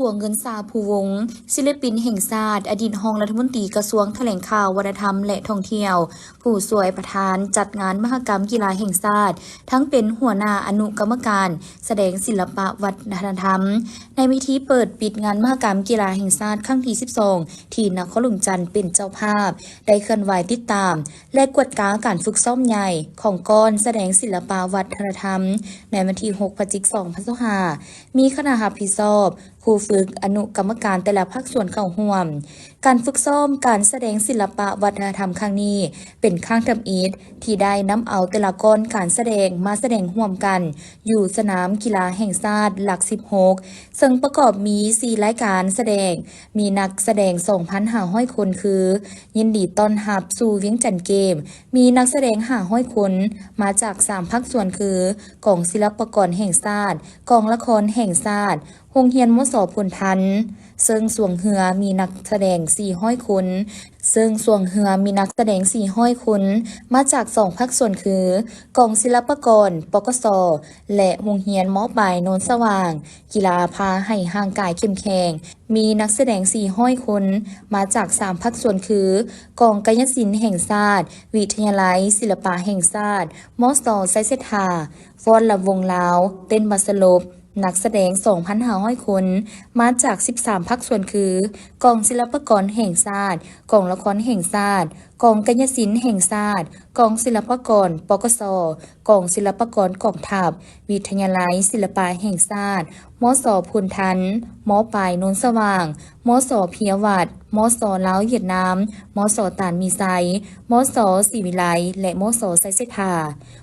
หลวงเงินสาภูวงศ์ศิลปินแห่งชาติอดีตรองรัฐมนตรีกระทรวงแถลงข่าววัฒนธรรมและท่องเที่ยวผู้ช่วยประธานจัดงานมหกรรมกีฬาแห่งชาติทั้งเป็นหัวหน้าอนุกรรมการแสดงศิลปะวัฒนธรรมในพิธีเปิดปิดงานมหกรรมกีฬาแห่งชาติครั้งที่12ที่นครหลวงจันทร์เป็นเจ้าภาพได้เคลื่อนไหวติดตามและกวดกาการฝึกซ้อมใหญ่ของกรแสดงศิลปะวัฒนธรรมในวันที่6 พฤศจิกายน 2025มีคณะรับผิดชอบครูฝึกอนุกรรมการแต่ละภาคส่วนเข้าร่วมการฝึกซ้อมการแสดงศิลปะวัฒนธรรมครั้งนี้เป็นครั้งทำอิฐที่ได้นำเอาแต่ละกรการแสดงมาแสดงร่วมกันอยู่สนามกีฬาแห่งชาติหลัก16ซึ่งประกอบมี4รายการแสดงมีนักแสดง 2,500 คนคือยินดีต้อนรับสู่เวียงจันทน์เกมมีนักแสดง500 คนมาจาก3ภาคส่วนคือกองศิลปากรแห่งชาติกองละครแห่งชาติโรงเรียนมส.พลทันซึ่งสวงเหือมีนักแสดง400 คนมาจาก2ภาคส่วนคือกองศิลปากรปกส.และโรงเรียนม.ปลายโนนสว่างกีฬาพาให้ห่างกายเข้มแข็งมีนักแสดง400 คนมาจาก3ภาคส่วนคือกองกายศิลป์แห่งชาติวิทยาลัยศิลปะแห่งชาติม.ส.ไซเซธาฟ้อนลำวงลาวเต้นบัสลบนักแสดง 2,500 คนมาจาก13ภาคส่วนคือกองศิลปากรแห่งชาติกองละครแห่งชาติกองกายศิลป์แห่งชาติกองศิลปากรปกส.กองศิลปากรกองทัพวิทยาลัยศิลปะแห่งชาติม.ส.พลทันม.ปลายโนนสว่างม.ส.เพียวัดม.ส.ลาวเวียดนามม.ส.ตานมีไซม.ส.ศรีวิไลและม.ส.ไซเซธา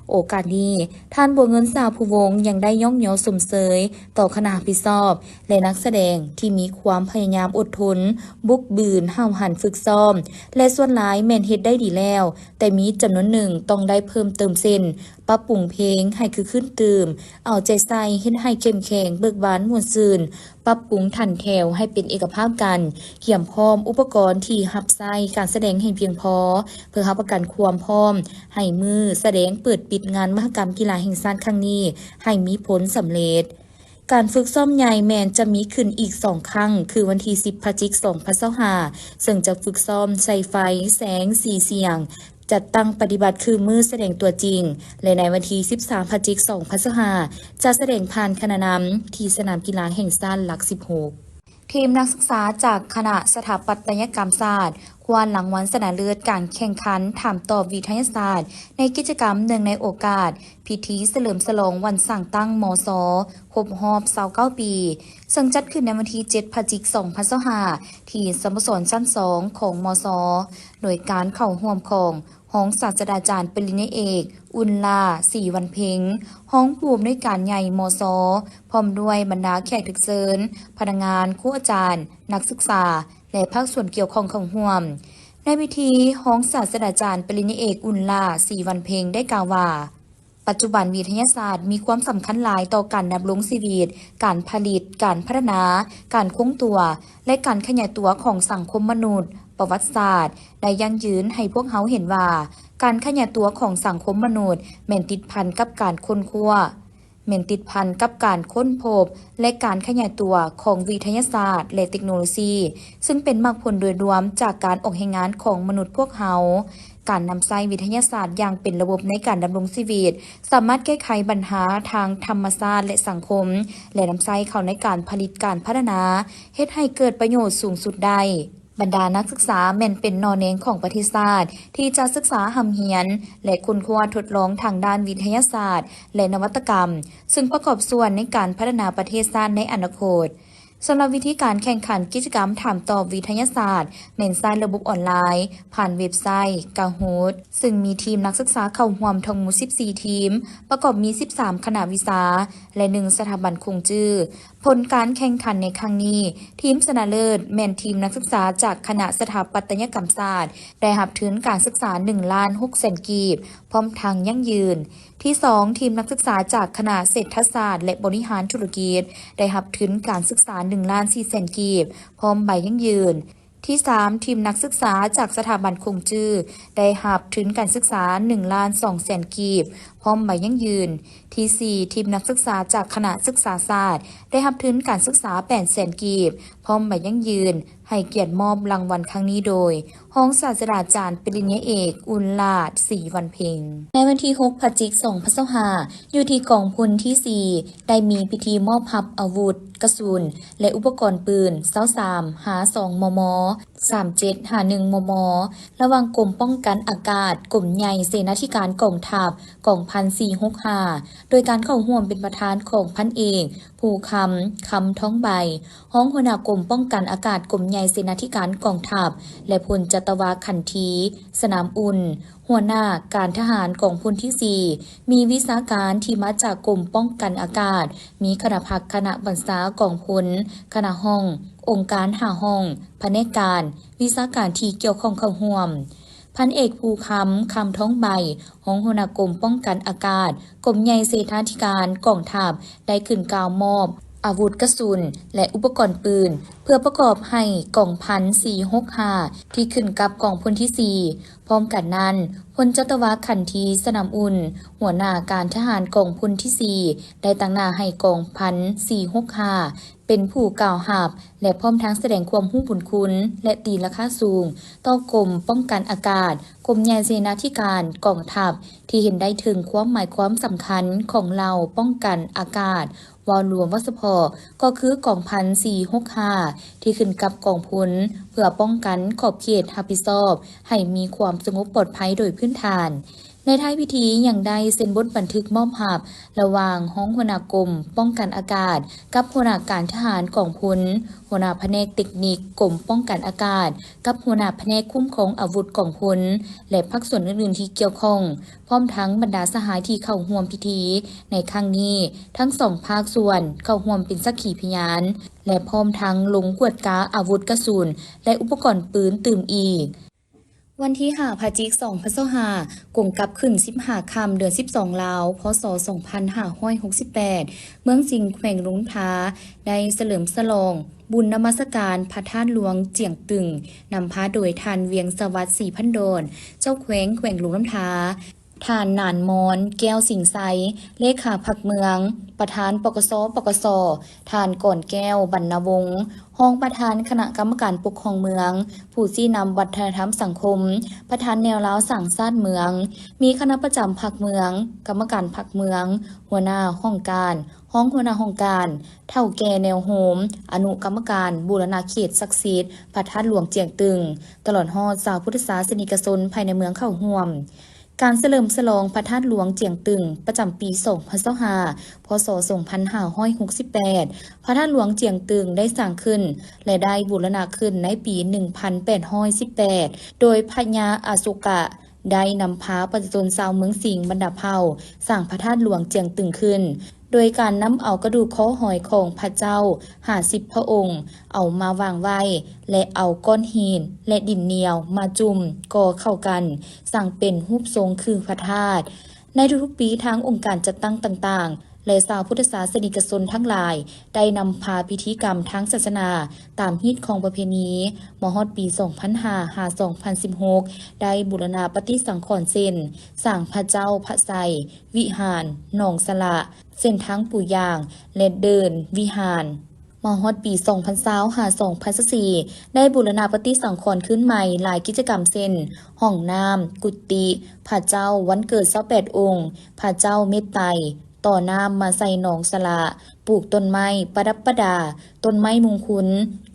โอกาสนี้ท่านบัวเงินสาภูวงศ์ยังได้ย่องยอสมเสยต่อคณะพิศอบและนักแสดงที่มีความพยายามอดทนบุกบืนห้าวหันฝึกซ้อมและส่วนหลายแม่นเฮ็ดได้ดีแล้วแต่มีจำนวนหนึ่งต้องได้เพิ่มเติมเส้นปรับปรุงเพลงให้คือขึ้นตื่มเอาใจใส่เฮ็ดให้เข้มแข็งเบิกบานม่วนซื่นปรับปรุงทันแถวให้เป็นเอกภาพกันเขียมพร้อมอุปกรณ์ที่รับใช้การแสดงให้เพียงพอเพื่อรับประกันความพร้อมให้มือแสดงเปิดปิดงานมหกรรมกีฬาแห่งชาติครั้งนี้ให้มีผลสำเร็จการฝึกซ้อมใหญ่แมนจะมีขึ้นอีก2ครั้งคือวันที่10 พฤศจิกายน 2025ซึ่งจะฝึกซ้อมใส่ไฟแสงสีเสียงจัดตั้งปฏิบัติคือมือแสดงตัวจริงและในวันที่13 พฤศจิกายน 2025จะแสดงผ่านคณะนำที่สนามกีฬาแห่งชาติหลัก16ทีมนักศึกษาจากคณะสถาปัตยกรรมศาสตร์ควานรางวัลชนะเลิศการแข่งขันถามตอบวิทยาศาสตร์ในกิจกรรมเนื่องในโอกาสพิธีเฉลิมฉลองวันสั่งตั้งมศ.ครบรอบ29 ปีซึ่งจัดขึ้นในวันที่7 พฤศจิกายน 2025ที่สโมสรชั้น2ของมศ.โดยการเข้าร่วมของห้องศาสตราจารย์ปริญญาเอกอุลลาศรีวันเพ็งห้องผู้อำนวยการใหญ่มศ.พร้อมด้วยบรรดาแขกรับเชิญพนักงานครูอาจารย์นักศึกษาและภาคส่วนเกี่ยวข้องเข้าร่วมในพิธีห้องศาสตราจารย์ปริญญาเอกอุลลาศรีวันเพ็งได้กล่าวว่าปัจจุบันวิทยาศาสตร์มีความสำคัญหลายต่อการดำรงชีวิตการผลิตการพัฒนาการคงตัวและการขยายตัวของสังคมมนุษย์ประวัติศาสตร์ได้ยั่งยืนให้พวกเขาเห็นว่าการขยายตัวของสังคมมนุษย์แม่นติดพันกับการค้นคว้าพบและการขยายตัวของวิทยาศาสตร์และเทคโนโลยีซึ่งเป็นมรรคผลโดยรวมจากการออกแห่งงานของมนุษย์พวกเขาการนำใช้วิทยาศาสตร์อย่างเป็นระบบในการดำรงชีวิตสามารถแก้ไขปัญหาทางธรรมชาติและสังคมและนำใช้เข้าในการผลิตการพัฒนาเฮ็ดให้เกิดประโยชน์สูงสุดได้บรรดานักศึกษาแม่นเป็นนอเนงของประเทศชาติที่จะศึกษาหำเหียนและค้นคว้าทดลองทางด้านวิทยาศาสตร์และนวัตกรรมซึ่งประกอบส่วนในการพัฒนาประเทศชาติในอนาคตสำหรับวิธีการแข่งขันกิจกรรมถามตอบวิทยาศาสตร์เน้นใช้ระบบออนไลน์ผ่านเว็บไซต์กาโฮดซึ่งมีทีมนักศึกษาเข้าร่วมทั้งหมด14ทีมประกอบมี13คณะวิชาและ1สถาบันคงจื้อผลการแข่งขันในครั้งนี้ทีมชนะเลิศแม่นทีมนักศึกษาจากคณะสถาปัตยกรรมศาสตร์ได้รับทุนการศึกษา1,600,000 กีบพร้อมทางยั่งยืนที่2ทีมนักศึกษาจากคณะเศรษฐศาสตร์และบริหารธุรกิจได้รับทุนการศึกษา1,400,000 กีบพร้อมใบยั่งยืนที่3ทีมนักศึกษาจากสถาบันคงจื้อได้รับทุนการศึกษา1,200,000 กีบพ ร้อมใบยั่งยืนที่ 4 ทีมนักศึกษาจากคณะศึกษาศาสตร์ได้รับทุนการศึกษา 800,000 กีบพร้อมใบยั่งยืนให้เกียรติมอบรางวัลครั้งนี้โดยห้องศาสตราจารย์ปริญญาเอกอุลลาศศรีวันเพ็งในวันที่ 6 พฤศจิกายน อยู่ที่กองพลที่ 4 ได้มีพิธีมอบพับอาวุธ กระสุนและอุปกรณ์ปืน23หา2มม37หา1มมระหว่างกรมป้องกันอากาศกรมใหญ่เสนาธิการกองทัพกองพัน465โดยการเข้าร่วมเป็นประธานของพันเอกภูคำท้องใบห้องหัวหน้ากรมป้องกันอากาศกรมใหญ่เสนาธิการกองทัพและพลจัตวาขันทีสนามอุ่นหัวหน้าการทหารกองพลที่ 4 มีวิชาการที่มาจากกรมป้องกันอากาศมีคณะพักคณะบรรษากองพลคณะห้ององค์การหาห้องแผนกการวิชาการที่เกี่ยวข้องเข้าร่วมพันเอกภูคำท้องใบห้องหัวหน้ากรมป้องกันอากาศกรมใหญ่เสนาธิการกองทัพได้ขึ้นกล่าวมอบอาวุธกระสุนและอุปกรณ์ปืนเพื่อประกอบให้กองพัน465ที่ขึ้นกับกองพลที่ 4 พร้อมกันนั้นพลจัตวาขันทีสนามอุ่นหัวหน้าการทหารกองพลที่ 4 ได้ตั้งหน้าให้กองพัน465เป็นผู้กล่าวหาบและพร้อมทั้งแสดงความรู้บุญคุณและตีราคาสูงต่อกรมป้องกันอากาศกรมใหญ่เสนาธิการกองทัพที่เห็นได้ถึงความหมายความสำคัญของเราป้องกันอากาศวอลรวมวัสพอก็คือกองพัน465ที่ขึ้นกับกองพลเพื่อป้องกันขอบเขตรับผิดชอบให้มีความสงบปลอดภัยโดยพื้นฐานในท้ายพิธียังได้เซ็นบทบันทึกมอบหับระหว่างห้องหัวหน้ากรมป้องกันอากาศกับหัวหน้าการทหารกองพลหัวหน้าแผนกเทคนิคกรมป้องกันอากาศกับหัวหน้าแผนกคุ้มครองอาวุธกองพลและภาคส่วนอื่นๆที่เกี่ยวข้องพร้อมทั้งบรรดาสหายที่เข้าร่วมพิธีในครั้งนี้ทั้งสองภาคส่วนเข้าร่วมเป็นสักขีพยานและพร้อมทั้งลงกวดกาอาวุธกระสุนและอุปกรณ์ปืนตื่มอีกวันที่5พฤศจิกายนกงกับขึ้น15ค่ำเดือน12ลาวพศ2568เมืองสิงห์แขวงหลวงทาได้เฉลิมฉลองบุญนมัสการพระธาตุหลวงเจียงตึงนำพาโดยทานเวียงสวัสดิ์ศรีพันโดนเจ้าแขวงหลวงน้ำทาทานหนานมอนแก้วสิงไซเลขาพักเมืองประธานปกสทานก่อนแก้วบรรณวงศ์ห้องประธานคณะกรรมการปกครองเมืองผู้ชี้นำวัฒนธรรมสังคมประธานแนวล้าวสั่งชาติเมืองมีคณะประจำพักเมืองกรรมการพักเมืองหัวหน้าห้องการห้องหัวหน้าห้องการเท่าแก่แนวโฮมอนุกรรมการบูรณาเขตศักดิ์สิทธิ์พระธาตุหลวงเจียงตึงตลอดฮอดชาวพุทธศาสนิกชนภายในเมืองเข้าร่วมการเฉลิมฉลองพระธาตุหลวงเจียงตึงประจำปี2025พศ2568พระธาตุหลวงเจียงตึงได้สร้างขึ้นและได้บูรณะขึ้นในปี1818โดยพญาอโศกะได้นำพาประชาชนชาวเมืองสิงห์บรรดาเผ่าสร้างพระธาตุหลวงเจียงตึงขึ้นโดยการนำเอากระดูกคอหอยของพระเจ้า50พระองค์เอามาวางไว้และเอาก้อนหินและดินเหนียวมาจุ่มก่อเข้ากันสร้างเป็นรูปทรงคือพระธาตุในทุกๆปีทางองค์การจัดตั้งต่างๆและชาวพุทธศาสนิกชนทั้งหลายได้นำพาพิธีกรรมทางศาสนาตามฮิตของประเพณีมฮอดปี2015-2016ได้บูรณะปฏิสังขรณ์เส้นสร้างพระเจ้าพระไสยวิหารหนองสละเส้นทางปู่ย่างและเดินวิหารมาฮอดปี2020-2024ได้บูรณะปฏิสังขรณ์ขึ้นใหม่หลายกิจกรรมเช่นห้องน้ำกุฏิพระเจ้าวันเกิด28องค์พระเจ้าเมตไตรต่อน้ำมาใส่หนองสละปลูกต้นไม้ประดับประดาต้นไม้มงคล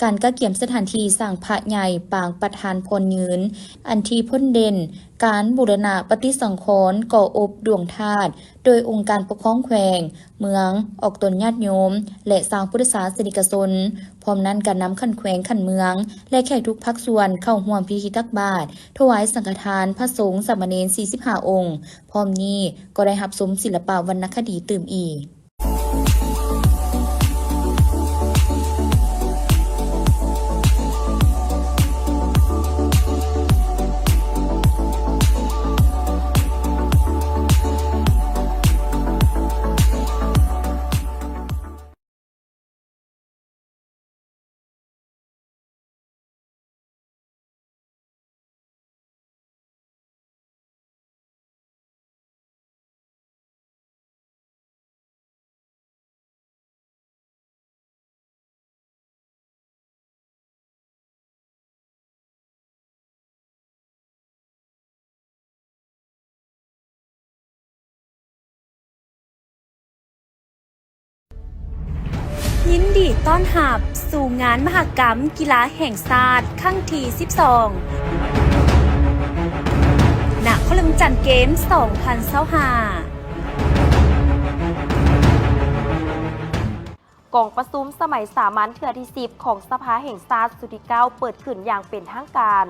การกะเกี่ยมสถานที่สร้างพระใหญ่ปางประธานพรยืนอันที่พ้นเด่นการบูรณะปฏิสังขรณ์ก่ออบดวงธาตุโดยองค์การปกครองแขวงเมืองออกตนญาติโยมและชาวพุทธศาสนิกชนพร้อมนั้นการนำขันแขวงขันเมืองและแขกทุกภาคส่วนเข้าร่วมพิธีตักบาตรถวายสังฆทานพระสงฆ์สามเณร45องค์พร้อมนี้ก็ได้รับชมศิลปะวรรณคดีตื่มอีก ยินดีต้อนรับสู่งานมหกรรมกีฬาแห่งชาติครั้งที่ 12 ณ โคลัมจันทร์เกมส์ 2025 กองประชุมสมัยสามัญเทื่อที่ 10 ของสภาแห่งชาติสุดที่ 9 เปิดขึ้นอย่างเป็นทางการ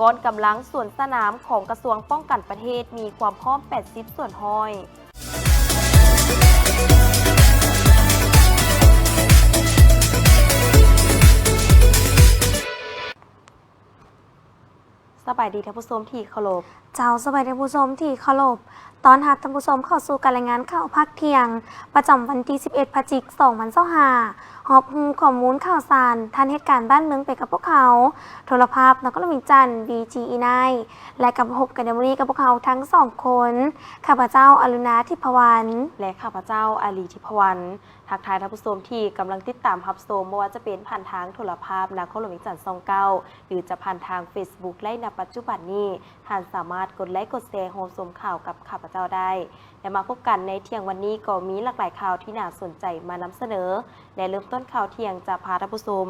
กองกำลังส่วนสนามของกระทรวงป้องกันประเทศมีความพร้อม 80 ส่วนห้อยสบายดีท่านผู้ชมที่เคารพเจ้าสบายดีท่านผู้ชมที่เคารพตอนรับท่านผู้ชมเข้าสู่การรายงานข่าวภาคเที่ยงประจำวันที่ 11 พฤศจิกายน 2025หอบฮูข้อมูลข่าวสารทันเหตุการณ์บ้านเมืองไปกับพวกเขาโทรภาพนครหลวงจันทร์ VGE9 และกับพบกันในวันนี้กับพวกเขาทั้งสองคนข้าพเจ้าอรุณาทิพวรรณและข้าพเจ้าอาลีทิพวรรณทักทายท่านผู้ชมที่กำลังติดตามรับชมไม่ว่าจะเป็นผ่านทางโทรภาพนครหลวงจันทร์29หรือจะผ่านทาง Facebook และในปัจจุบันนี้ท่านสามารถกดไลค์กดแชร์โฮมชมข่าวกับข้าพเจ้าได้และมาพบกันในเที่ยงวันนี้ก็มีหลากหลายข่าวที่น่าสนใจมานำเสนอและเริ่มต้นข่าวเที่ยงจะพาท่านผู้ชม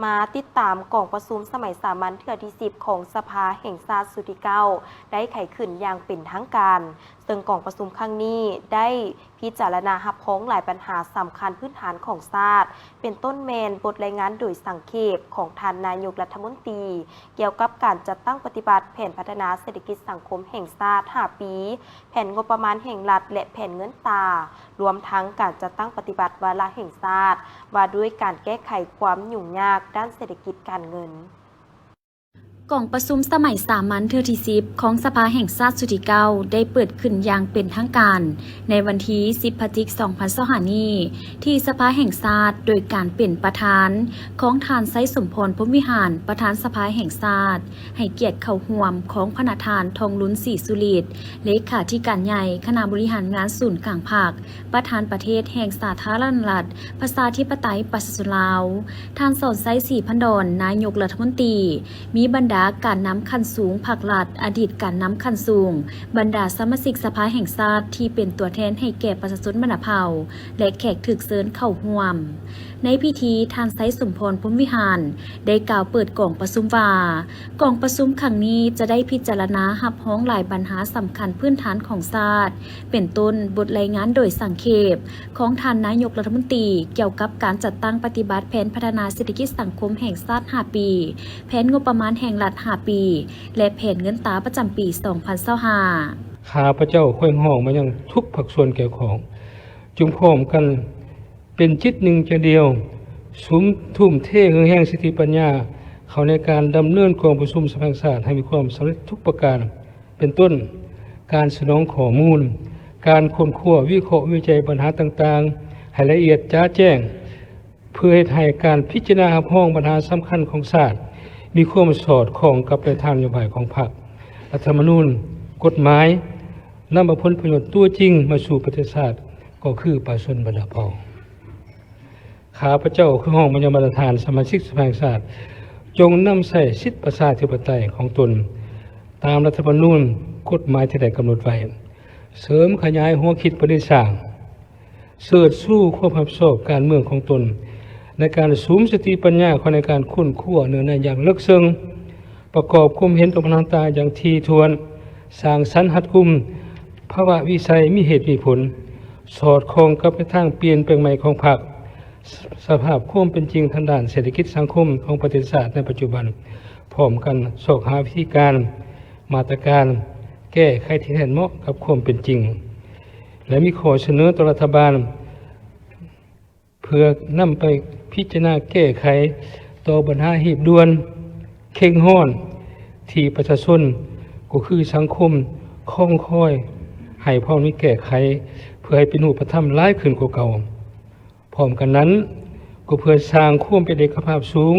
มาติดตามกองประชุมสมัยสามัญเทื่อที่ 10 ของสภาแห่งชาติสุดที่ 9ได้ไขขึ้นอย่างเป็นทางการซึ่งกองประชุมครั้งนี้ได้พิจารณารับพ้องหลายปัญหาสำคัญพื้นฐานของชาติเป็นต้นแมนบทรายงานโดยสังเขปของท่านนายกรัฐมนตรีเกี่ยวกับการจัดตั้งปฏิบัติแผนพัฒนาเศรษฐกิจสังคมแห่งชาติ5 ปีแผนงบประมาณแห่งรัฐและแผนเงินตรารวมทั้งการจัดตั้งปฏิบัติวาระแห่งชาติว่าด้วยการแก้ไขความยุ่งยากด้านเศรษฐกิจการเงินกองประชุมสมัยสามัญเทื่อที่ 10 ของสภาแห่งชาติสุดที่ 9ได้เปิดขึ้นอย่างเป็นทางการในวันที่ 10 พฤศจิกายน 2025 นี้ที่สภาแห่งชาติโดยการเป็นประธานของท่านไซสมพร พรหมวิหารประธานสภาแห่งชาติให้เกียรติเข้าร่วมของพระนาถานทองลุ้นศรีสุฤทธิ์เลขาธิการใหญ่คณะบริหารงานศูนย์กลางภาคประธานประเทศแห่งสาธารณรัฐประชาธิปไตยประชาชนลาวท่านสอนไซศรีพันดรนายกรัฐมนตรีมีบรรดาการนำขั้นสูงภาครัฐอดีตการนำขั้นสูงบรรดาสมาชิกสภาแห่งชาติที่เป็นตัวแทนให้แก่ประชาชนบรรดาเผ่าและแขกถึกเชิญเข้าร่วมในพิธีท่านไซสมพร พรหมวิหารได้กล่าวเปิดกองประชุมว่ากองประชุมครั้งนี้จะได้พิจารณารับร้องหลายปัญหาสำคัญพื้นฐานของชาติเป็นต้นบทรายงานโดยสังเขปของท่านนายกรัฐมนตรีเกี่ยวกับการจัดตั้งปฏิบัติแผนพัฒนาเศรษฐกิจสังคมแห่งชาติ5 ปีแผนงบประมาณแห่งรัฐ5 ปีและแผนเงินตราประจำปี 2025 ข้าพเจ้าค่อยห้องมายังทุกภาคส่วนเกี่ยวของจุมพร้อมกันเป็นจิตหนึ่งใจเดียวสุมทุ่มเทแห่งสติปัญญาเขาในการดำเนินกองประชุมสภาแห่งชาติให้มีความสำเร็จทุกประการเป็นต้นการสนองข้อมูลการค้นคว้าวิเคราะห์วิจัยปัญหาต่างๆให้ละเอียดจ้าแจ้งเพื่อให้การพิจารณาพ้องปัญหาสำคัญของชาติมีความสอดคล้องกับแนวทางนโยบายของพรรครัฐธรรมนูญกฎหมายนำมาผลประโยชน์ตัวจริงมาสู่ประเทศชาติก็คือประชาชนบรรดาเผ่าข้าพเจ้าคือห้องบรรยาประธานสมาชิกสภาแห่งชาติจงนำใส่สิทธิประชาธิปไตยของตนตามรัฐธรรมนูญกฎหมายที่ได้กำหนดไว้เสริมขยายหัวคิดประดิษฐ์สร้างเสิร์ชสู้ความรับผิดชอบการเมืองของตนในการสูมสติปัญญาในการค้นคว้าเนื้อในอย่างลึกซึ้งประกอบความเห็นตรงต่างๆอย่างทีทวนสร้างสรรค์หัดกุมภาวะวิสัยมีเหตุมีผลสอดคล้องกับในทางเปลี่ยนแปลงใหม่ของพรรคสภาพความเป็นจริงทางด้านเศรษฐกิจสังคมของประเทศชาติในปัจจุบันพร้อมกันสอกหาวิธีการมาตรการแก้ไขที่แทนเหมาะกับความเป็นจริงและมีข้อเสนอต่อรัฐบาลเพื่อนำไปพิจารณาแก้ไขต่อปัญหาหีบด่วนเข่งห้อนที่ประชาชนก็คือสังคมคล่องค่อยให้พร้อมนี้แก้ไขเพื่อให้เป็นรูปธรรมหลายขึ้นกว่าเก่าพร้อมกันนั้นก็เพื่อสร้างความเป็นเอกภาพสูง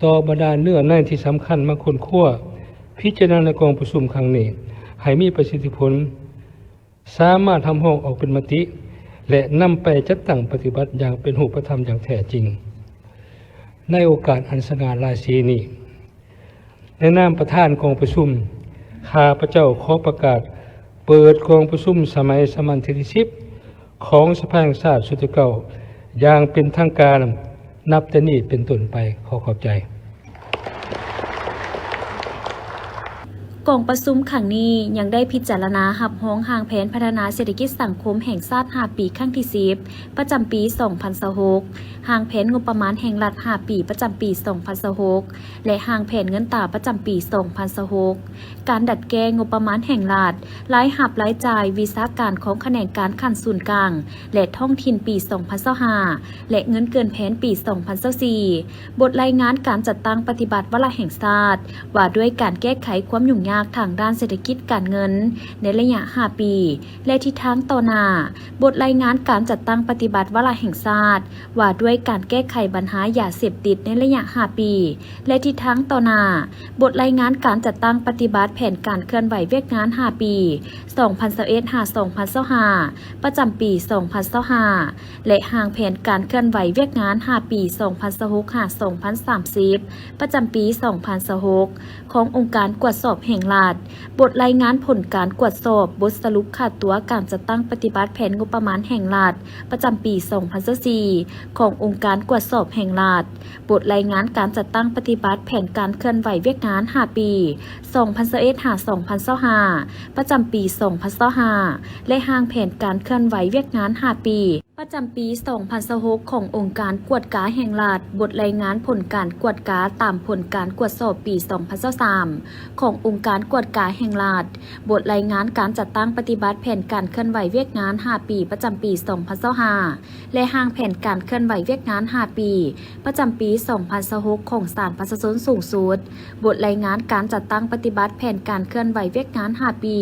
ต่อบรรดาเนื้อในที่สำคัญมาค้นคว้าพิจารณาในกองประชุมครั้งนี้ให้มีประสิทธิผลสามารถทำห้องออกเป็นมติและนำไปจัดตั้งปฏิบัติอย่างเป็นรูปธรรมอย่างแท้จริงในโอกาสอันสง่าราศีนี้ในนามประธานกองประชุมข้าพเจ้าขอประกาศเปิดกองประชุมสมัยสามัญที่ 10ของสภาแห่งชาติสุดที่ 9 อย่างเป็นทางการนับแต่นี้เป็นต้นไปขอขอบใจ กองประชุมครั้งนี้ยังได้พิจารณาหับห้องห่างแผนพัฒนาเศรษฐกิจสังคมแห่งชาติ5 ปีครั้งที่10ประจำปี 2026ห่างแผนงบประมาณแห่งรัฐ5 ปีประจำปี 2026และห่างแผนเงินตราประจำปี 2026การดัดแก้งบประมาณแห่งรัฐรายหับรายจ่ายวิชาการของแขนงการขั้นศูนย์กลางและท้องถิ่นปี 2025และเงินเกินแผนปี 2024บทรายงานการจัดตั้งปฏิบัติวาระแห่งชาติว่าด้วยการแก้ไขความยุ่งยากทางด้านเศรษฐกิจการเงินในระยะ5 ปีและทิศทางต่อหน้าบทรายงานการจัดตั้งปฏิบัติวาระแห่งชาติว่าด้วยการแก้ไขปัญหายาเสพติดในระยะ5 ปีและทิศทางต่อหน้าบทรายงานการจัดตั้งปฏิบัติแผนการเคลื่อนไหวเวียกงาน5 ปี 2021-2025ประจำปี 2025และห่างแผนการเคลื่อนไหวเวียกงาน5 ปี 2026-2030ประจำปี 2026ขององค์การกวดสอบแห่งรัฐบทรายงานผลการกวดสอบบทสรุปค่าตัวการจัดตั้งปฏิบัติแผนงบประมาณแห่งรัฐประจำปี 2024ขององค์การกวดสอบแห่งรัฐบทรายงานการจัดตั้งปฏิบัติแผนการเคลื่อนไหวเวียกงาน5 ปี 2021-2025ประจำปี 2025และห่างแผนการเคลื่อนไหวเวียกงาน5 ปีประจำปี 2026ขององค์การกวดกาแห่งรัฐบทรายงานผลการกวดกาตามผลการกวดสอบปี 2023ขององค์การกวดกาแห่งรัฐบทรายงานการจัดตั้งปฏิบัติแผนการเคลื่อนไหวเวียกงาน5 ปีประจำปี 2025และห่างแผนการเคลื่อนไหวเวียกงาน5 ปีประจำปี 2026ของศาลประชาชนสูงสุดบทรายงานการจัดตั้งปฏิบัติแผนการเคลื่อนไหวเวียกงาน5 ปี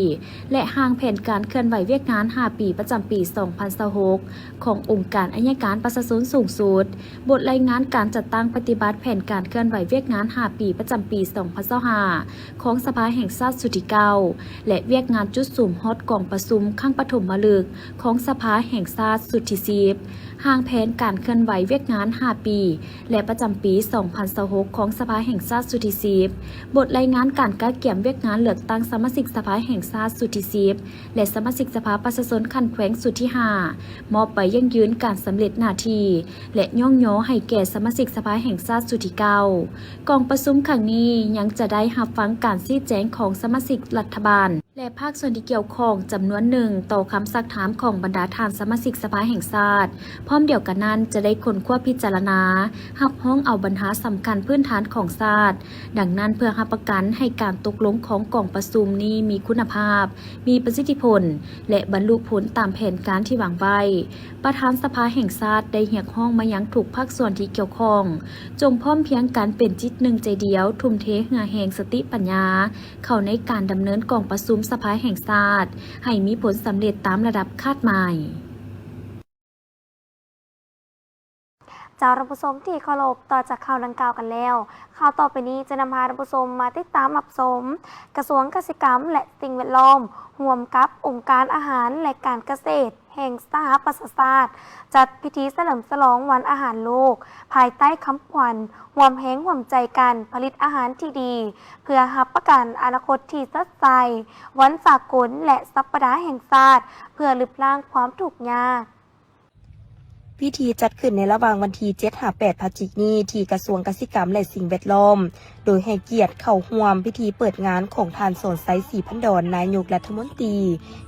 และห่างแผนการเคลื่อนไหวเวียกงาน5 ปีประจำปี 2026ขององค์การอัยการประชาชนสูงสุดบทรายงานการจัดตั้งปฏิบัติแผนการเคลื่อนไหวเวียกงาน5 ปีประจำปี 2025ของสภาแห่งชาติสุดที่ 9และเวียกงานจุดสุ่มฮอตกองประชุมข้างปฐมฤกษ์ของสภาแห่งชาติสุดที่10ห่างแผนการเคลื่อนไหวเวียกงาน5 ปีและประจำปี 2026ของสภาแห่งชาติสุดที่10บทรายงานการกาเกี่ยมเวียกงานเลือกตั้งสมาชิกสภาแห่งชาติสุดที่10และสมาชิกสภาประชาชนคันแขวงสุดที่5มอบไปยั่งยืนการสำเร็จหน้าที่และย่องย้อให้แก่สมาชิกสภาแห่งชาติสุดที่9กองประชุมครั้งนี้ยังจะได้รับฟังการชี้แจงของสมาชิกรัฐบาลและภาคส่วนที่เกี่ยวข้องจำนวนหนึ่งต่อคำซักถามของบรรดาทานสมาชิกสภาแห่งชาติพร้อมเดียวกันนั้นจะได้ค้นคว้าพิจารณารับห้องเอาปัญหาสำคัญพื้นฐานของชาติดังนั้นเพื่อรับประกันให้การตกลงของกองประชุมนี้มีคุณภาพมีประสิทธิผลและบรรลุผลตามแผนการที่วางไว้ประธานสภาแห่งชาติได้เรียกร้องมายังทุกภาคส่วนที่เกี่ยวข้องจงพร้อมเพรียงกันเป็นจิตหนึ่งใจเดียวทุ่มเทเหือแห่งสติปัญญาเข้าในการดำเนินกองประชุมสภาแห่งชาติให้มีผลสำเร็จตามระดับคาดหมายจากท่านผู้ชมที่เคารพต่อจากข่าวดังกล่าวกันแล้วข่าวต่อไปนี้จะนำพาท่านผู้ชมมาติดตามรับชมกระทรวงเกษตรกรรมและสิ่งแวดล้อมร่วมกับองค์การอาหารและการเกษตรแห่งสหประชาชาติจัดพิธีเฉลิมฉลองวันอาหารโลกภายใต้คำขวัญร่วมแห่งร่วมใจกันผลิตอาหารที่ดีเพื่อรับประกันอนาคตที่สดใสวันสากลและสัปดาห์แห่งชาติเพื่อลดล้างความทุกข์ยากพิธีจัดขึ้นในระหว่างวันที่ 7-8 พฤศจิกายนนี้ที่กระทรวงเกษตรกรรมและสิ่งแวดล้อมโดยให้เกียรติเข้าร่วมพิธีเปิดงานของทานสนไซสีพันดอนนายกรัฐมนตรี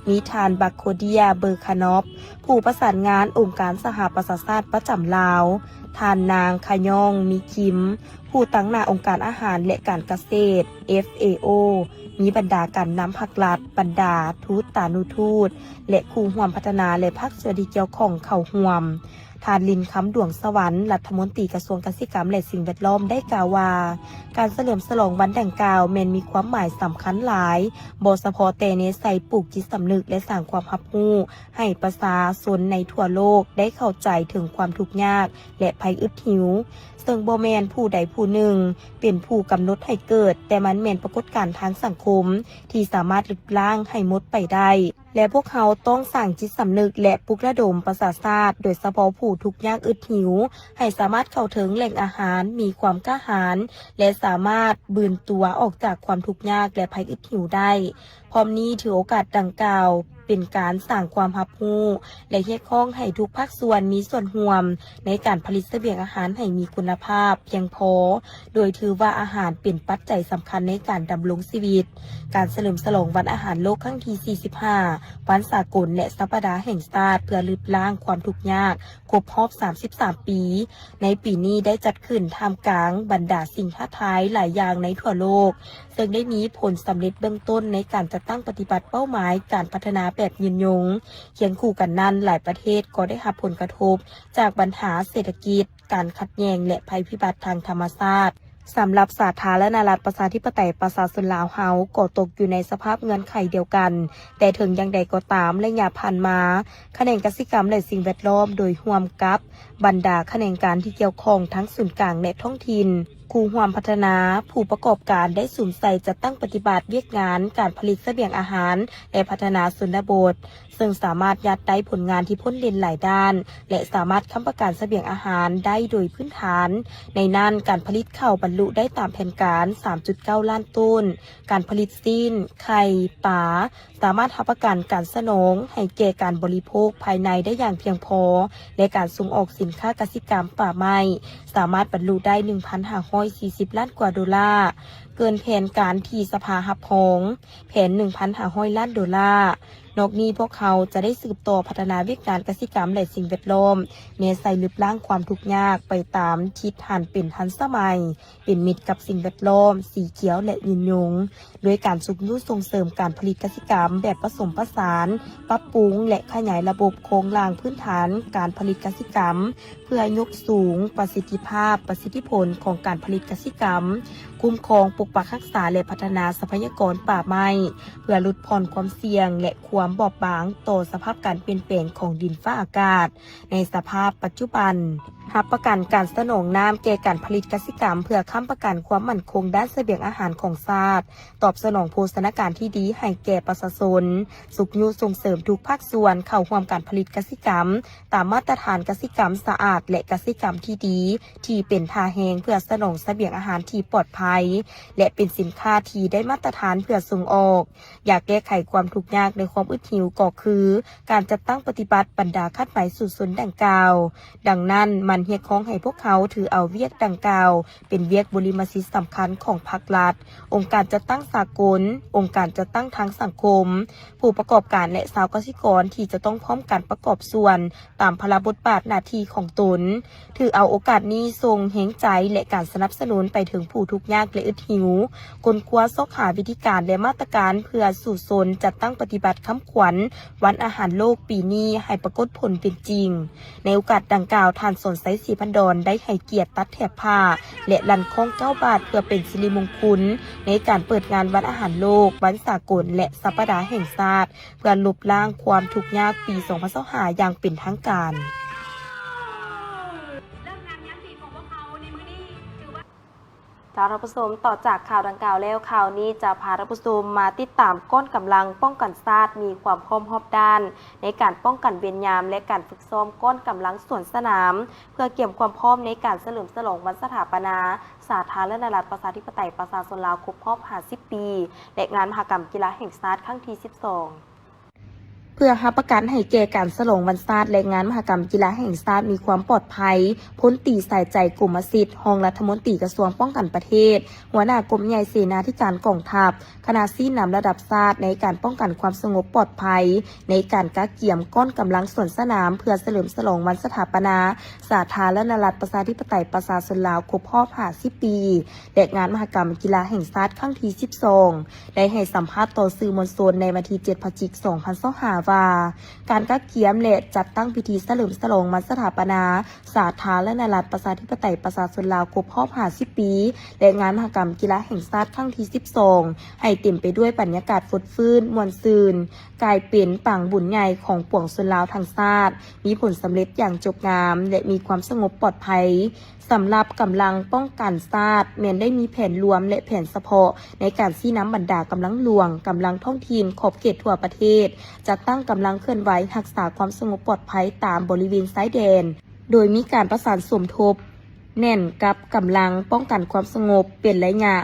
มีทานบักโคเดียเบอร์คานอฟผู้ประสานงานองค์การสหประชาชาติประจำลาวทานนางขยองมีคิมผู้ตั้งหน้าองค์การอาหารและการเกษตร FAO มีบรรดาการนำภาครัฐบรรดาทูตตานุทูตและครูร่วมพัฒนาและภาคส่วนที่เกี่ยวข้องเข้าร่วมทานลินคำดวงสวรรค์รัฐมนตรีกระทรวงเกษตรกรรมและสิ่งแวดล้อมได้กล่าวว่าการเฉลิมฉลองวันดังกล่าวแม้นมีความหมายสำคัญหลายบ่เฉพาะแต่ในใส่ปลูกจิตสำนึกและสร้างความรับรู้ให้ประชาชนในทั่วโลกได้เข้าใจถึงความทุกข์ยากและภัยอึดหิวซึ่งบ่แม่นผู้ใดผู้หนึ่งเป็นผู้กำหนดให้เกิดแต่มันแม่นปรากฏการณ์ทางสังคมที่สามารถลดล้างให้หมดไปได้และพวกเขาต้องสร้างจิตสำนึกและปลุกระดมประสาทศาสตร์โดยเฉพาะผู้ทุกข์ยากอึดหิวให้สามารถเข้าถึงแหล่งอาหารมีความกล้าหาญและสามารถบืนตัวออกจากความทุกข์ยากและภัยอึดหิวได้พ ร้อมนี้ถือโอกาสดังกล่าวเป็นการสร้างความรับรู้และเรียกร้องให้ทุกภาคส่วนมีส่วนร่วมในการผลิตเสบียงอาหารให้มีคุณภาพเพียงพอโดยถือว่าอาหารเป็นปัจจัยสำคัญในการดำรงชีวิตการเฉลิมฉลองวันอาหารโลกครั้งที่ 45 วันสากลและสัปดาห์แห่งชาติเพื่อลดล้างความทุกข์ยากครบรอบ 33 ปี ในปีนี้ได้จัดขึ้นท่ามกลางบรรดาสิ่งท้าทายหลายอย่างในทั่วโลกซึ่งได้มีผลสำเร็จเบื้องต้นในการจัดตั้งปฏิบัติเป้าหมายการพัฒนาแบบยืนยงเคียงคู่กันนั้นหลายประเทศก็ได้รับผลกระทบจากปัญหาเศรษฐกิจการขัดแย้งและภัยพิบัติทางธรรมชาติสำหรับสาธารณรัฐประชาธิปไตยประชาชนลาวเฮาก็ตกอยู่ในสภาพเงื่อนไขเดียวกันแต่ถึงอย่างใดก็ตามระยะผ่านมาแขนงกสิกรรมและสิ่งแวดล้อมโดยร่วมกับบรรดาแขนงการที่เกี่ยวข้องทั้งส่วนกลางและท้องถิ่นคู่ร่วมพัฒนาผู้ประกอบการได้สูญใส่จัดตั้งปฏิบัติเวียกงานการผลิตเสบียงอาหารและพัฒนาชนบทซึ่งสามารถยัดได้ผลงานที่พ้นเด่นหลายด้านและสามารถค้ำประกันเสบียงอาหารได้โดยพื้นฐานในนั้นการผลิตข้าวบรรลุได้ตามแผนการ 3.9 ล้านต้นการผลิตซีนไข่ปลาสามารถรับประกันการสนองให้แก่การบริโภคภายในได้อย่างเพียงพอและการส่งออกสินค้ากสิกรรมป่าไม้สามารถบรรลุได้ 1,540 ล้านกว่าดอลลาร์เกินแผนการที่สภารับรองแผน 1,500 ล้านดอลลาร์นอกนี้พวกเขาจะได้สืบต่อพัฒนาวิการกสิกรรมและสิ่งแวดล้อมเน้นใส่ลึกล้างความทุกข์ยากไปตามทิศทางเป็นทันสมัยเป็นมิตรกับสิ่งแวดล้อมสีเขียวและยืนยงโดยการส่งเสริมการผลิตกสิกรรมแบบผสมผสานปรับปรุงและขยายระบบโครงสร้างพื้นฐานการผลิตกสิกรรมเพื่อยกสูงประสิทธิภาพประสิทธิผลของการผลิตกสิกรรมคุ้มครองปกปักรักษาและพัฒนาทรัพยากรป่าไม้เพื่อลดผ่อนความเสี่ยงและความบอบบางต่อสภาพการเปลี่ยนแปลงของดินฟ้าอากาศในสภาพปัจจุบันรับประกันการสนองน้ำแก่การผลิตกสิกรรมเพื่อค้ำประกันความมั่นคงด้านเสบียงอาหารของชาติตอบสนองโภชนาการที่ดีให้แก่ประชาชนสุขยุส่งเสริมทุกภาคส่วนเข้าร่วมการผลิตกสิกรรมตามมาตรฐานกสิกรรมสะอาดและกสิกรรมที่ดีที่เป็นท่าแหงเพื่อสนองเสบียงอาหารที่ปลอดภัยและเป็นสินค้าที่ได้มาตรฐานเพื่อส่งออกอยากแก้ไขความทุกข์ยากในความอึดหิวก็คือการจัดตั้งปฏิบัติบรรดาคาดหมายสู่สนดังกล่าวดังนั้นมันเรียกร้องให้พวกเขาถือเอาเวียกดังกล่าวเป็นเวียกบริมสิทธิสำคัญของภาครัฐองค์การจัดตั้งสากลองค์การจัดตั้งทางสังคมผู้ประกอบการและชาวกสิกรที่จะต้องพร้อมกันประกอบส่วนตามพระบทบาทหน้าที่ของตนถือเอาโอกาสนี้ทรงแห่งใจและการสนับสนุนไปถึงผู้ทุกข์ยากและอึดหิวกลคว้าซอกหาวิธีการและมาตรการเพื่อสู่สนจัดตั้งปฏิบัติคำขวัญวันอาหารโลกปีนี้ให้ปรากฏผลเป็นจริงในโอกาสดังกล่าวท่านสนไซศรีพันดรได้ให้เกียรติตัดแถบผ้าและลันคล้อง9 บาทเพื่อเป็นสิริมงคลในการเปิดงานวันอาหารโลกวันสากลและสัปดาห์แห่งชาติเพื่อลบล้างความทุกข์ยากปี 2025 อย่างเป็นทางการท่านผู้ชมต่อจากข่าวดังกล่าวแล้วข่าวนี้จะพาท่านผู้ชมมาติดตามก้นกำลังป้องกันชาติมีความพร้อมรอบด้านในการป้องกันเวรยามและการฝึกซ้อมก้นกำลังสวนสนามเพื่อเก็บความพร้อมในการเฉลิมฉลองวันสถาปนาสาธารณรัฐประชาธิปไตยประชาชนลาวครบรอบ50 ปีและงานมหกรรมกีฬาแห่งชาติครั้งที่ 12เพื่อรับประกันให้แก่การฉลองวันชาติและงานมหกรรมกีฬาแห่งชาติมีความปลอดภัยพ้นตีใส่ใจกลุ่มสิทธิ์รองรัฐมนตรีกระทรวงป้องกันประเทศหัวหน้ากรมใหญ่เสนาธิการกองทัพคณะชี้นำระดับชาติในการป้องกันความสงบปลอดภัยในการกักเกี่ยมก้อนกำลังสวนสนามเพื่อเฉลิมฉลองวันสถาปนาสาธารณรัฐประชาธิปไตยประชาชนลาวครบรอบ50 ปีและงานมหกรรมกีฬาแห่งชาติครั้งที่ 12ได้ให้สัมภาษณ์ต่อสื่อมวลชนในวันที่ 7 พฤศจิกายน 2025ว่าการกักเกี่ยมและจัดตั้งพิธีเฉลิมฉลองวันสถาปนาสาธารณรัฐประชาธิปไตยประชาชนลาวครบรอบ50 ปีและงานมหกรรมกีฬาแห่งชาติครั้งที่ 12ให้เต็มไปด้วยบรรยากาศฟดฟื้นมวลซืนกลายเป็นปังบุญใหญ่ของปวงชนลาวทั้งชาติมีผลสำเร็จอย่างจบงามและมีความสงบปลอดภัยสำหรับกำลังป้องกันชาติแม้นได้มีแผนรวมและแผนเฉพาะในการชี้น้ำบรรดากำลังหลวงกำลังท้องถิ่นขอบเขตทั่วประเทศจะตั้งกำลังเคลื่อนไหวรักษาความสงบปลอดภัยตามบริเวณชายแดนโดยมีการประสานสมทบแน่นกับกำลังป้องกันความสงบเป็นระยะ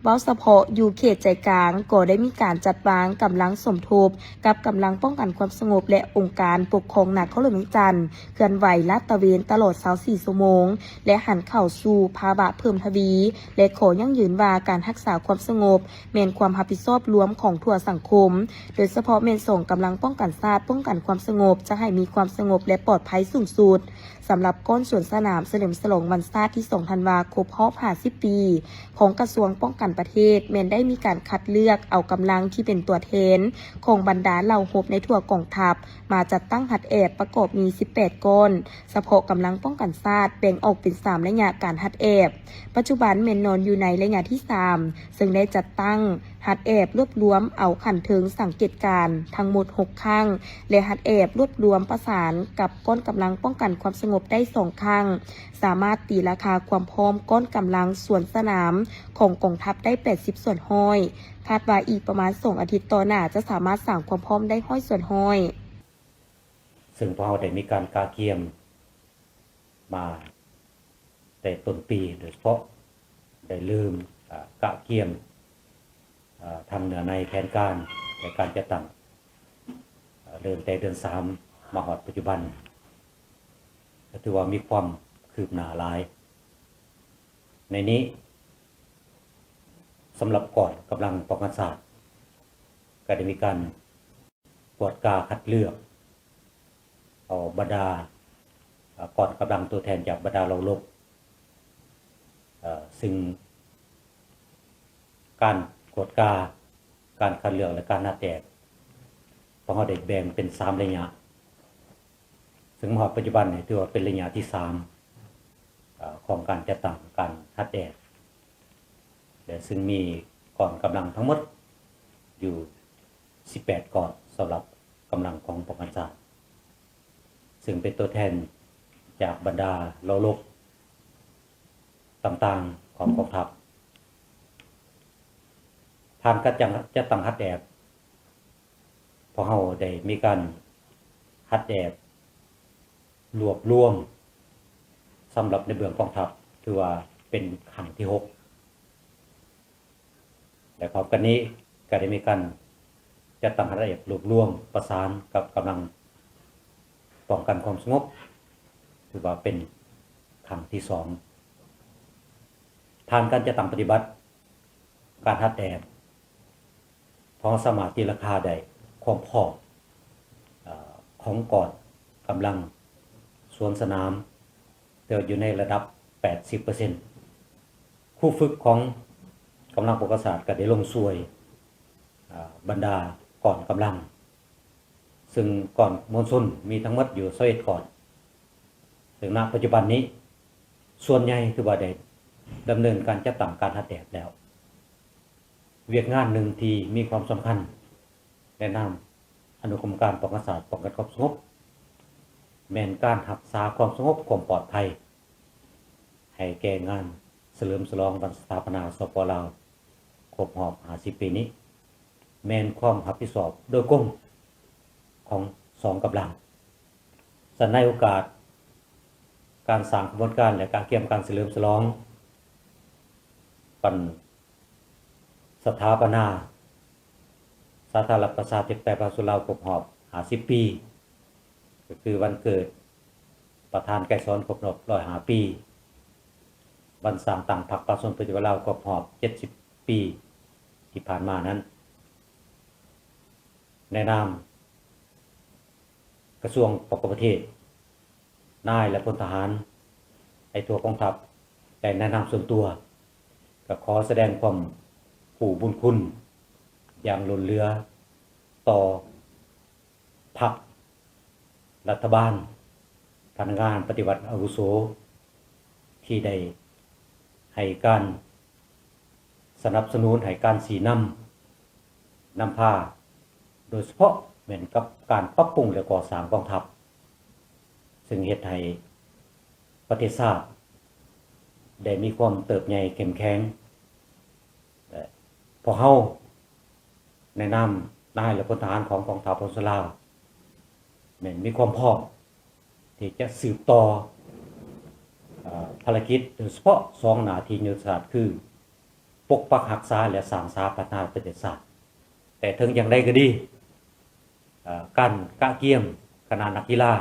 เว้าเฉพาะอยู่เขตใจกลางก็ได้มีการจัดวางกำลังสมทบกับกำลังป้องกันความสงบและองค์การปกครองนครหลวงเวียงจันทน์เคลื่อนไหวลาดตระเวนตลอด24ชั่วโมงและหันเข้าสู่ภาวะเพิ่มทวีและขอยั่งยืนว่าการรักษาความสงบแม่นความรับผิดชอบรวมของทั่วสังคมโดยเฉพาะแม่นส่งกำลังป้องกันชาติป้องกันความสงบจะให้มีความสงบและปลอดภัยสูงสุดสำหรับก้นสวนสนามเฉลิมฉลองวันชาติที่2ธันวาคมครบ50 ปีของกระทรวงป้องกันประเทศแม้นได้มีการคัดเลือกเอากำลังที่เป็นตัวแทนของบรรดาเหล่าฮบในทั่วกองทัพมาจัดตั้งหัดแอบประกอบมี18ก้อนเฉพาะกำลังป้องกันชาติแบ่งออกเป็น3ระยะการหัดแอบปัจจุบันแม่นนอนอยู่ในระยะที่3ซึ่งได้จัดตั้งหัดแอบรวบรวมเอาขันเทิงสังเกตการทั้งหมด6ครั้งและหัดแอบรวบรวมประสานกับก้อนกำลังป้องกันความสงบได้2ครั้งสามารถตีราคาความพร้อมก้อนกำลังส่วนสนามของกองทัพได้80ส่วนห้อยคาดว่าอีกประมาณ2อาทิตย์ต่อหน้าจะสามารถสร้างความพร้อมได้100ส่วนห้อยซึ่งพวกเราได้มีการกาเกียมมาแต่ต้นปีโดยเฉพาะได้ลืมกะเกียมทางเหนือในแผนการในการจะตั้งเริ่มแต่เดือน3มาหอดปัจจุบันก็ถือว่ามีความคืบหน้าหลายในนี้สำหรับก่อนกำลังป้องกันชาติก็ได้มีการกวดกาคัดเลือกเอาบรรดาก่อนกำลังตัวแทนจากบรรดาเราลบซึ่งการกวดกาการคัดเลือกและการนัดแจกพอเขาได้แบ่งเป็น3ระยะซึ่งมหาปัจจุบันเนี่ยถือว่าเป็นระยะที่3ของการจัดตั้งการคัดแจกและซึ่งมีก่อนกำลังทั้งหมดอยู่18ก่อนสำหรับกำลังของป้องกันชาติซึ่งเป็นตัวแทนจากบรรดาเราลบต่างๆของกองทัพผ่านการจัดตั้งหัดแอบพอเราได้มีการหัดแอบรวบรวมสำหรับในเบื้องกองทัพถือว่าเป็นครั้งที่6และพร้อมกันนี้ก็ได้มีการจัดตั้งหัดแอบรวบรวมประสานกับกำลังป้องกันความสงบถือว่าเป็นครั้งที่2ทางการจัดตั้งปฏิบัติการหัดแอบพอสามารถตีราคาได้ความพอของก่อนกำลังสวนสนามเติบอยู่ในระดับ 80% คู่ฝึกของกำลังปกศาสตร์ก็ได้ลงช่วยบรรดาก่อนกำลังซึ่งก่อนมวลชนมีทั้งหมดอยู่21ก่อนถึงณปัจจุบันนี้ส่วนใหญ่คือว่าได้ดำเนินการจัดตั้งการหัดแอบแล้วเวียกงานหนึ่งที่มีความสำคัญแนะนำอนุกรรมการป้องกันศาสตร์ป้องกันความสงบแม่นการรักษาความสงบความปลอดภัยให้แก่งานเฉลิมฉลองวันสถาปนาสปลาวครบรอบ50 ปีนี้แม่นความรับผิดชอบโดยกรมของ2กำลังสันในโอกาสการสร้างกระบวนการและการเกี่ยมการเฉลิมฉลองปันสถาปนาสาธารณรัฐประชาธิปไตยประชาชนลาวครบรอบ50 ปีก็คือวันเกิดประธานไกรสอนครบรอบ105 ปีวันสร้างตั้งพรรคประชาชนปฏิวัติลาวครบรอบ70 ปีที่ผ่านมานั้นในนามกระทรวงป้องกันประเทศนายและพลทหารในตัวกองทัพแต่แนะนำส่วนตัวก็ขอแสดงความผู้บุญคุณอย่างล้นเหลือต่อพรรครัฐบาลพนักงานปฏิบัติอาวุโสที่ได้ให้การสนับสนุนให้การสีนำพาโดยเฉพาะเหมือนกับการปรับปรุงและก่อสร้างกองทัพซึ่งเฮ็ดให้ประเทศชาติได้มีความเติบใหญ่เข้มแข็งพอเฮาในนามนายและพลทหารของกองทัพพลลาวแม่นมีความพร้อมที่จะสืบต่อภารกิจโดยเฉพาะ2หน้าที่ยุทธศาสตร์คือ ปกปักรักษาและสร้างสาพัฒนาประเทศชาติแต่ถึงอย่างใดก็ดีการกะเกียมคณะนักกีฬา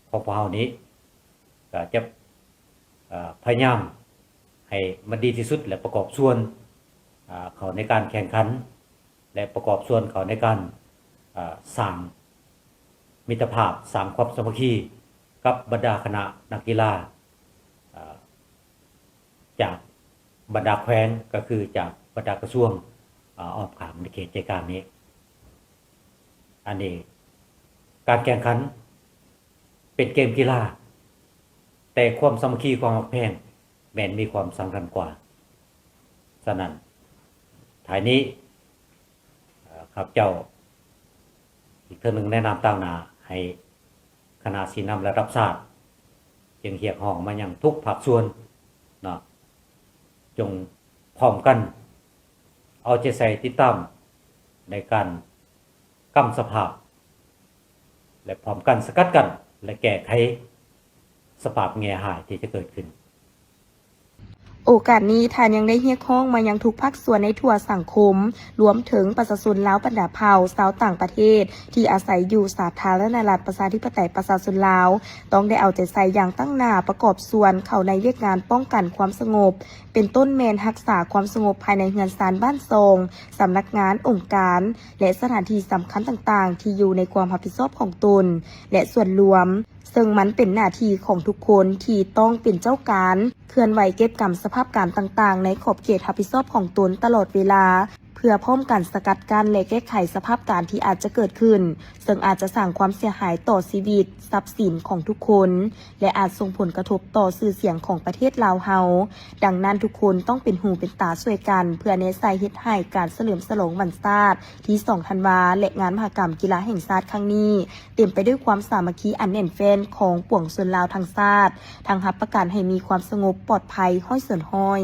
ของพวกเรานี้ก็จะพยายามให้มันดีที่สุดและประกอบส่วนเขาในการแข่งขันและประกอบส่วนเขาในการสร้างมิตรภาพสร้างความสามัคคีกับบรรดาคณะนักกีฬาจากบรรดาแคว้นก็คือจากบรรดากระทรวงอ้อมข้ามในเขตใจกลางนี้อันนี้การแข่งขันเป็นเกมกีฬาแต่ความสามัคคีความรักแพงแม่นมีความสำคัญกว่าฉะนั้นท้ายนี้ครับเจ้าอีกเท่านึงแนะนำต่างหน้าให้คณะสีนำและรับทราบจึงเรียกห้องมาอย่างทุกภาคส่วนเนาะจงพร้อมกันเอาใจใส่ติดตามในการกำสภาพและพร้อมกันสกัดกันและแก้ไขสภาพแง่หายที่จะเกิดขึ้น โอกาสนี้ทานยังได้เรียกร้องมายังทุกภาคส่วนในทั่วสังคมรวมถึงประชาชนลาวบรรดาเผ่าชาวต่างประเทศที่อาศัยอยู่สาธารณรัฐประชาธิปไตยประชาชนลาวต้องได้เอาใจใส่อย่างตั้งหน้าประกอบส่วนเข้าในเวียกงานป้องกันความสงบเป็นต้นแมนรักษาความสงบภายในเรือนศาลบ้านทรงสำนักงานองค์การและสถานที่สำคัญต่างๆที่อยู่ในความรับผิดชอบของตนและส่วนรวมซึ่งมันเป็นหน้าที่ของทุกคนที่ต้องเป็นเจ้าการเคลื่อนไหวเก็บกรรมสภาพการต่างๆในขอบเขตรับผิดชอบของตนตลอดเวลาเพื่อพร้อมกันสกัดกั้นและแก้ไขสภาพการที่อาจจะเกิดขึ้นซึ่งอาจจะสร้างความเสียหายต่อชีวิตทรัพย์สินของทุกคนและอาจส่งผลกระทบต่อชื่อเสียงของประเทศลาวเฮาดังนั้นทุกคนต้องเป็นหูเป็นตาช่วยกันเพื่อในใส่เฮ็ดให้การเฉลิมฉลองวันชาติที่2ธันวาและงานมหกรรมกีฬาแห่งชาติครั้งนี้เต็มไปด้วยความสามัคคีอันแน่นแฟ้นของปวงชนลาวทั้งชาติทั้งรับประกันให้มีความสงบปลอดภัยห้อยส่วนห้อย